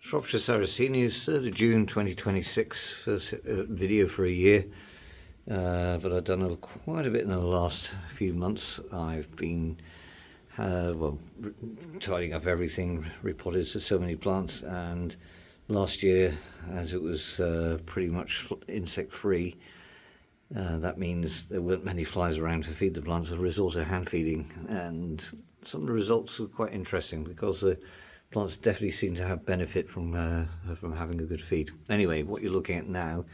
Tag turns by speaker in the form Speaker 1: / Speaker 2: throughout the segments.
Speaker 1: Shropshire Sarracenias, 3rd of June 2026, first video for a year, but I've done quite a bit in the last few months. I've been tidying up everything, repotted so many plants, and last year, as it was pretty much insect free, that means there weren't many flies around to feed the plants. There was also hand feeding, and some of the results were quite interesting because the plants definitely seem to have benefit from having a good feed. Anyway, what you're looking at now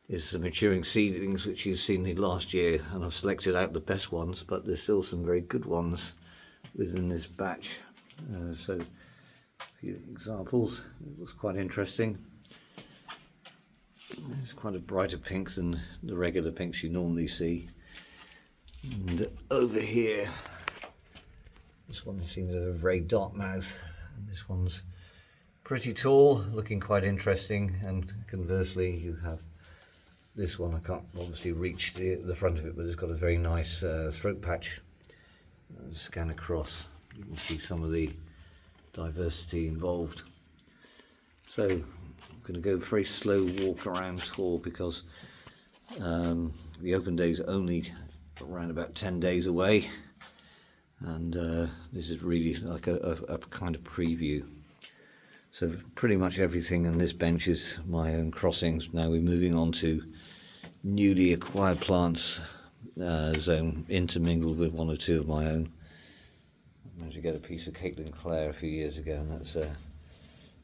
Speaker 1: is the maturing seedlings which you've seen last year, and I've selected out the best ones, but there's still some very good ones within this batch. So a few examples. It looks quite interesting. It's quite a brighter pink than the regular pinks you normally see. And over here, this one seems to have a very dark mouth, and this one's pretty tall, looking quite interesting. And conversely, you have this one. I can't obviously reach the front of it, but it's got a very nice throat patch. Scan across, you can see some of the diversity involved. So I'm going to go very slow walk around tour because the open day is only around about 10 days away, and this is really like a kind of preview. So pretty much everything on this bench is my own crossings. Now we're moving on to newly acquired plants, zone intermingled with one or two of my own. I managed to get a piece of Caitlin Clare a few years ago, and that's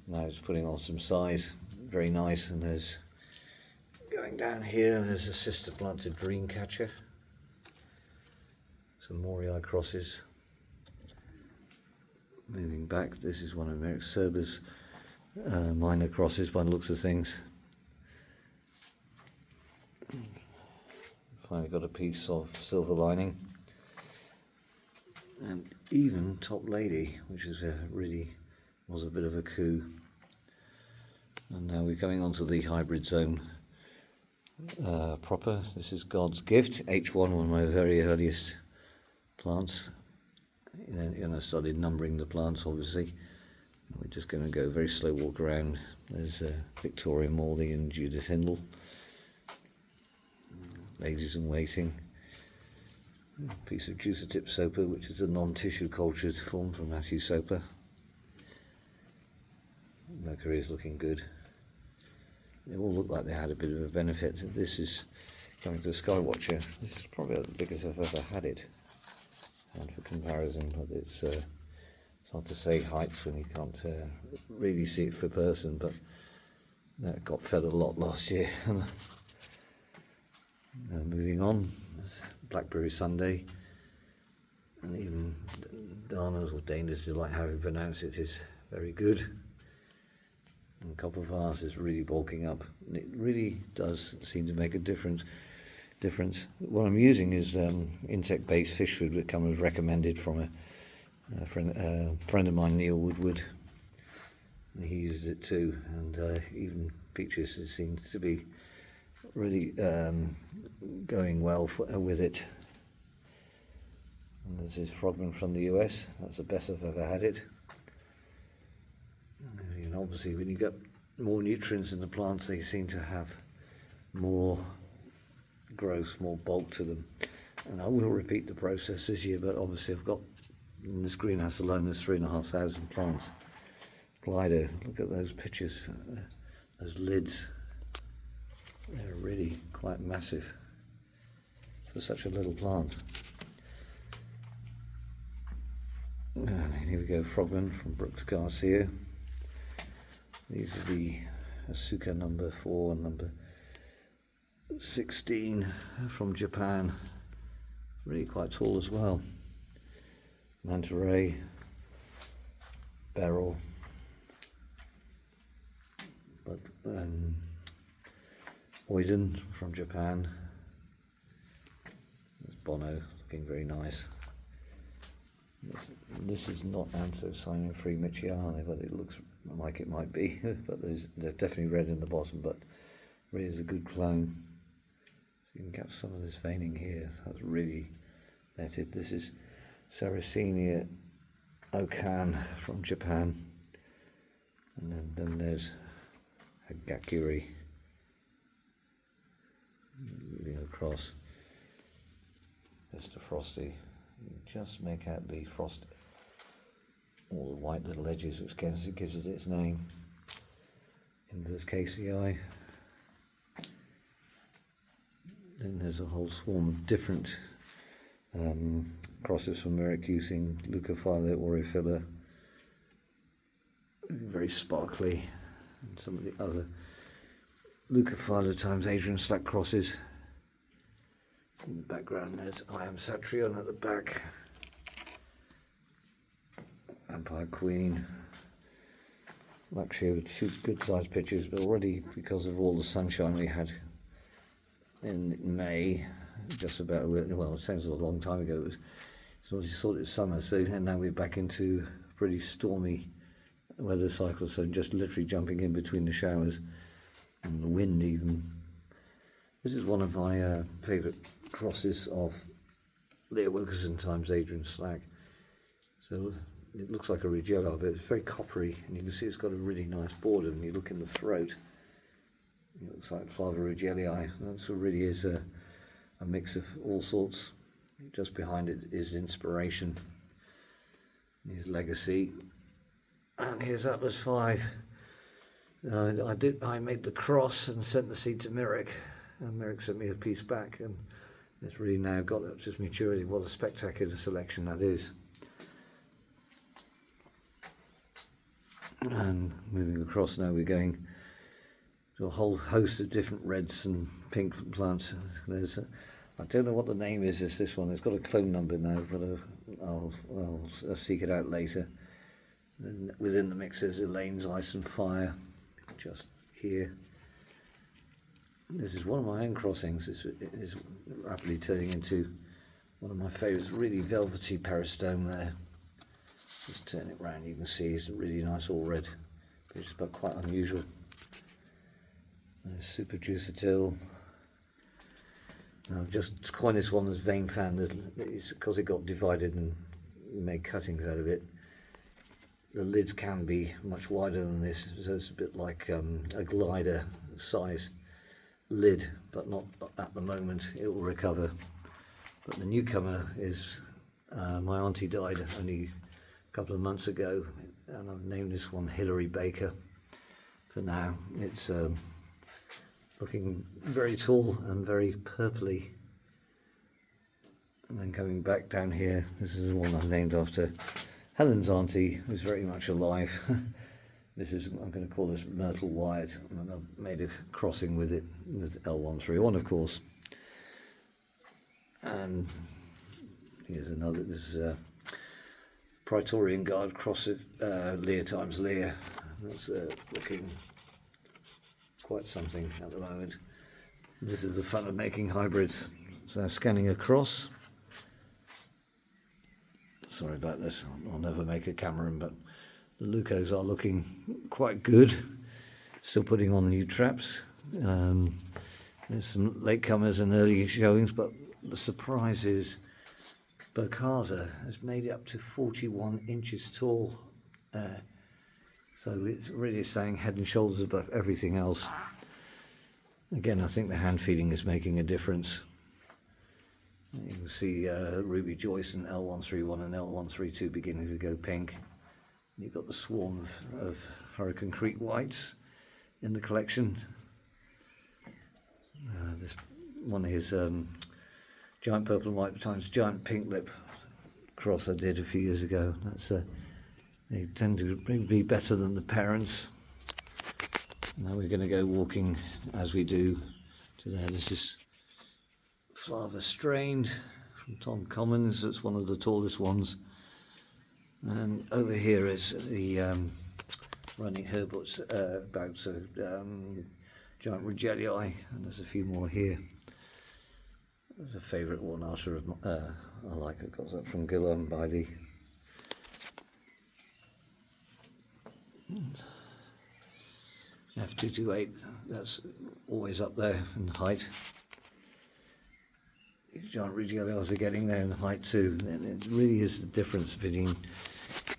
Speaker 1: now it's putting on some size. Very nice. And there's, going down here, there's a sister plant to Dreamcatcher. Some Morii crosses. Moving back, this is one of Merrick Serber's minor crosses by the looks of things. Finally got a piece of Silver Lining, and even Top Lady, which is really was a bit of a coup. And now we're coming on to the hybrid zone proper. This is God's Gift, H1, one of my very earliest plants. And I started numbering the plants, obviously. We're just going to go very slow walk around. There's Victoria Morley and Judith Hindle. Ladies in Waiting. A piece of Juicer Tip Soper, which is a non-tissue cultured form from Matthew Soper. Mercury is looking good. They all look like they had a bit of a benefit. This is coming to a Skywatcher. This is probably the biggest I've ever had it. And for comparison, but it's hard to say heights when you can't really see it for person, but that got fed a lot last year. Moving on, Blackberry Sunday, and even Dana's or Dana's Delight, how you pronounce it, is very good. And Copper Vase is really bulking up, and it really does seem to make a difference. What I'm using is insect-based fish food that was recommended from a friend of mine, Neil Woodward, and he uses it too. And even Peaches seems to be really going well with it. And this is Frogman from the US. That's the best I've ever had it. And obviously, when you get more nutrients in the plants, they seem to have more growth, more bulk to them. And I will repeat the process this year, but obviously I've got, in this greenhouse alone, there's 3,500 plants. Glider, look at those pictures, those lids. They're really quite massive for such a little plant. And here we go, Frogman from Brooks Garcia. These are the Asuka number 4 and number 16 from Japan. Really quite tall as well. Manta Ray, Beryl, but Oiden from Japan. There's Bono, looking very nice. This is not anthocyanin free Michiane, but it looks like it might be. But they're definitely red in the bottom, but really is a good clone. So you can get some of this veining here. That's really netted. This is Sarracenia Okan from Japan. And then there's a Gakiri moving across. Mr. Frosty. You just make out the frost, all the white little edges, which gives it its name. Inverse KCI. Then there's a whole swarm of different crosses from Merrick using Leucophylla aureophila, very sparkly, and some of the other Leucophylla times Adrian Slack crosses. In the background there's I Am Satrion at the back, Vampire Queen. I'm actually able to shoot good sized pictures, but already because of all the sunshine we had in May, just about, well, it sounds a long time ago, it's already thought it's summer, so and now we're back into pretty stormy weather cycle, so just literally jumping in between the showers and the wind even. This is one of my favourite crosses of Leah Wilkerson times Adrian Slack. So it looks like a Rigella, but it's very coppery, and you can see it's got a really nice border. When you look in the throat, it looks like Flava Rigellii. That really is a mix of all sorts. Just behind it is Inspiration. Here's Legacy, and here's Atlas 5. I made the cross and sent the seed to Merrick, and Merrick sent me a piece back, and it's really now got up to its maturity. What a spectacular selection that is. And moving across now, we're going to a whole host of different reds and pink plants. There's I don't know what the name is. This one. It's got a clone number now, but I'll seek it out later. And within the mix is Elaine's Ice and Fire, just here. This is one of my own crossings. This is rapidly turning into one of my favourites. Really velvety peristome there. Just turn it round, you can see it's a really nice all red, which is but quite unusual. There's Super Juiceatil. Now just coin this one as Vein Fan, because it got divided and made cuttings out of it. The lids can be much wider than this, so it's a bit like a glider size lid, but not at the moment. It will recover. But the newcomer is my auntie died only a couple of months ago, and I've named this one Hilary Baker for now. It's looking very tall and very purpley. And then coming back down here, this is the one I've named after Helen's auntie, who's very much alive. This is, I'm going to call this Myrtle Wyatt, and I've made a crossing with it, with L131 of course. And here's another, this is Praetorian Guard cross of Lear times Lear. That's looking quite something at the moment. This is the fun of making hybrids. So scanning across. Sorry about this, I'll never make a Cameron, but the Lucos are looking quite good. Still putting on new traps. There's some latecomers and early showings, but the surprise is Bokasa has made it up to 41 inches tall. So it's really staying head and shoulders above everything else. Again, I think the hand feeding is making a difference. You can see Ruby Joyce and L131 and L132 beginning to go pink. You've got the swarm of Hurricane Creek whites in the collection. This one is Giant Purple and White times Giant Pink Lip cross I did a few years ago. That's they tend to be better than the parents. Now we're going to go walking as we do to there. This is Flava Strained from Tom Commons. That's one of the tallest ones. And over here is the running herbuts about Giant Rigellii, and there's a few more here. There's a favourite one I like. It got that from Guillaume Bailey. F228, that's always up there in height. These Giant Rigellii are getting there in height too, and it really is the difference between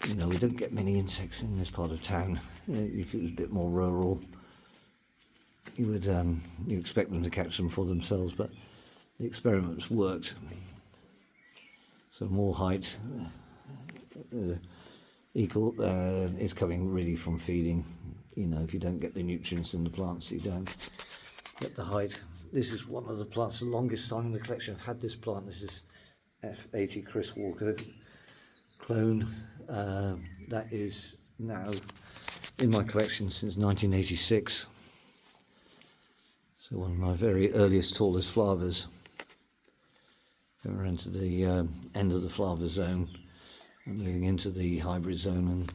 Speaker 1: You know, we don't get many insects in this part of town. If it was a bit more rural, you would you expect them to catch them for themselves, but the experiments worked. So more height is coming really from feeding. You know, if you don't get the nutrients in the plants, you don't get the height. This is one of the plants, the longest time in the collection I've had this plant. This is F80 Chris Walker clone. That is now in my collection since 1986. So one of my very earliest, tallest flavas. We're into the end of the flava zone and moving into the hybrid zone,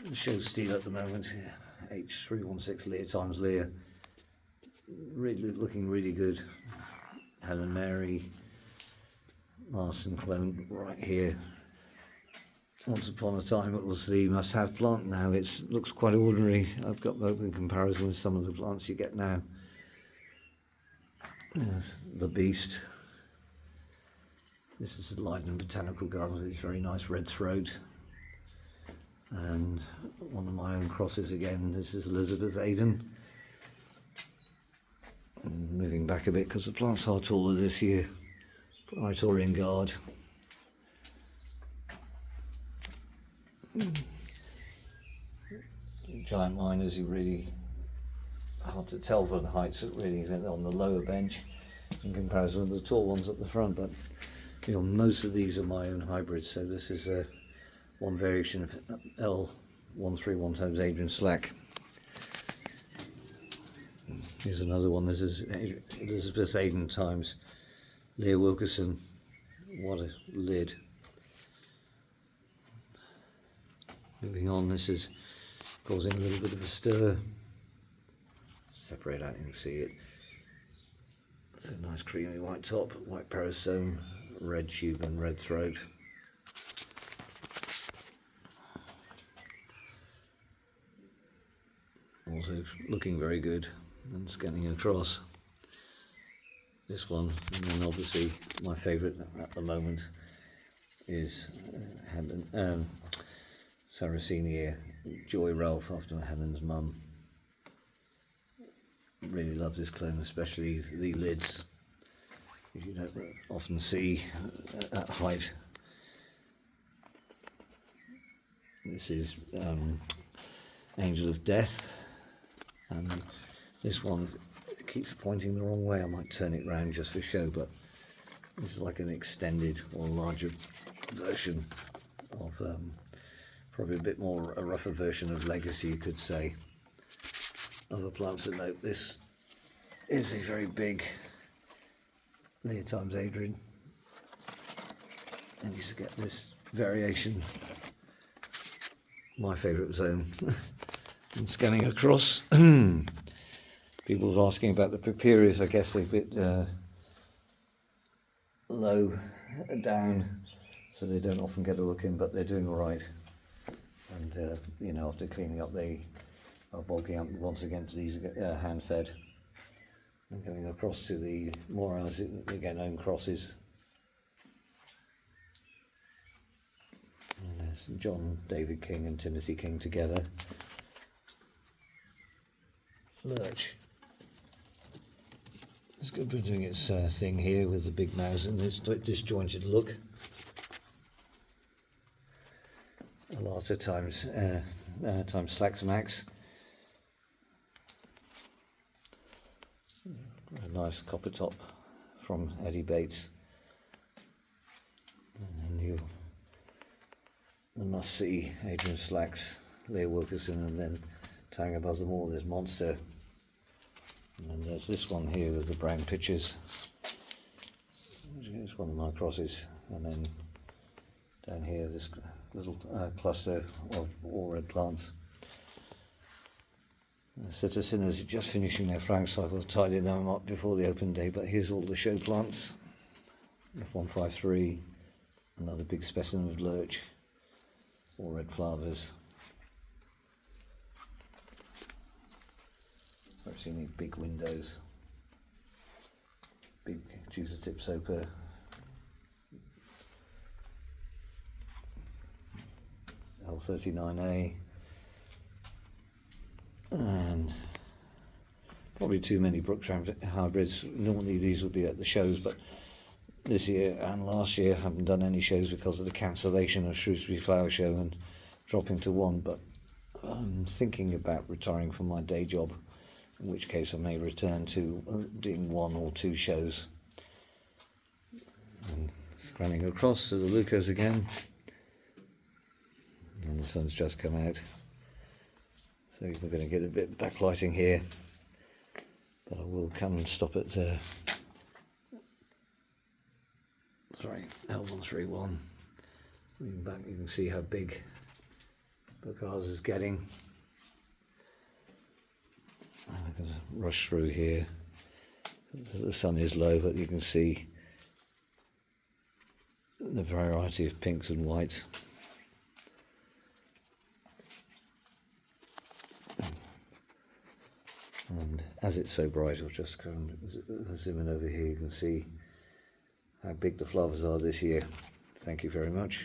Speaker 1: and show steel at the moment. H316 Lear times Lear, really looking really good. Helen Mary Marston clone right here. Once upon a time it was the must-have plant. Now it looks quite ordinary. I've got both in comparison with some of the plants you get now. Yes, the Beast. This is a Leiden Botanical Garden with its very nice red throat. And one of my own crosses again. This is Elizabeth Aden. And moving back a bit because the plants are taller this year. Praetorian Guard. Giant miners, you really hard to tell from the heights that really on the lower bench in comparison with the tall ones at the front, but you know, most of these are my own hybrids. So this is one variation of L131 times Adrian Slack. Here's another one. This is Elizabeth Aden times Leah Wilkerson. What a lid. Moving on, this is causing a little bit of a stir. Separate out, you can see it. It's a nice creamy white top, white parasome, red tube and red throat. Also looking very good and scanning across. This one, and then obviously my favourite at the moment is Sarracenia, Joy Ralph, after Helen's mum. Really love this clone, especially the lids, which you don't often see at that height. This is Angel of Death, and this one keeps pointing the wrong way. I might turn it round just for show, but this is like an extended or larger version of probably a bit more a rougher version of Legacy, you could say. Other plants to note, this is a very big Lear times Adrian, and you should get this variation, my favourite zone. And scanning across, people are asking about the Papyrus. I guess they're a bit low down, so they don't often get a look in, but they're doing all right. And you know, after cleaning up, they are bulking up once again to these hand-fed. And going across to the more again own crosses. And there's John David King and Timothy King together. Lurch. It's good for doing its thing here with the big mouths and this disjointed look. A lot of times Slacks Max. A nice copper top from Eddie Bates. And then the must-see Adrian Slacks, Leah Wilkerson, and then tang above them all, there's Monster. And then there's this one here with the brown pictures. It's one of my crosses. And then down here, this little cluster of all red plants. The Sarracenias are just finishing their flag cycle, tidying them up before the open day, but here's all the show plants. F153, another big specimen of Lurch, all red flowers. I've seen these big windows, big juicer tip soaper. 39A, and probably too many Brookshire hybrids. Normally these would be at the shows, but this year and last year I haven't done any shows because of the cancellation of Shrewsbury Flower Show and dropping to one. But I'm thinking about retiring from my day job, in which case I may return to doing 1 or 2 shows. And scanning across to the Lucas again, and the sun's just come out, so we're going to get a bit of backlighting here, but I will come and stop at L131. Moving back, you can see how big Bocars is getting. I'm going to rush through here. The sun is low, but you can see the variety of pinks and whites. And as it's so bright, I'll just go and zoom in over here. You can see how big the flowers are this year. Thank you very much.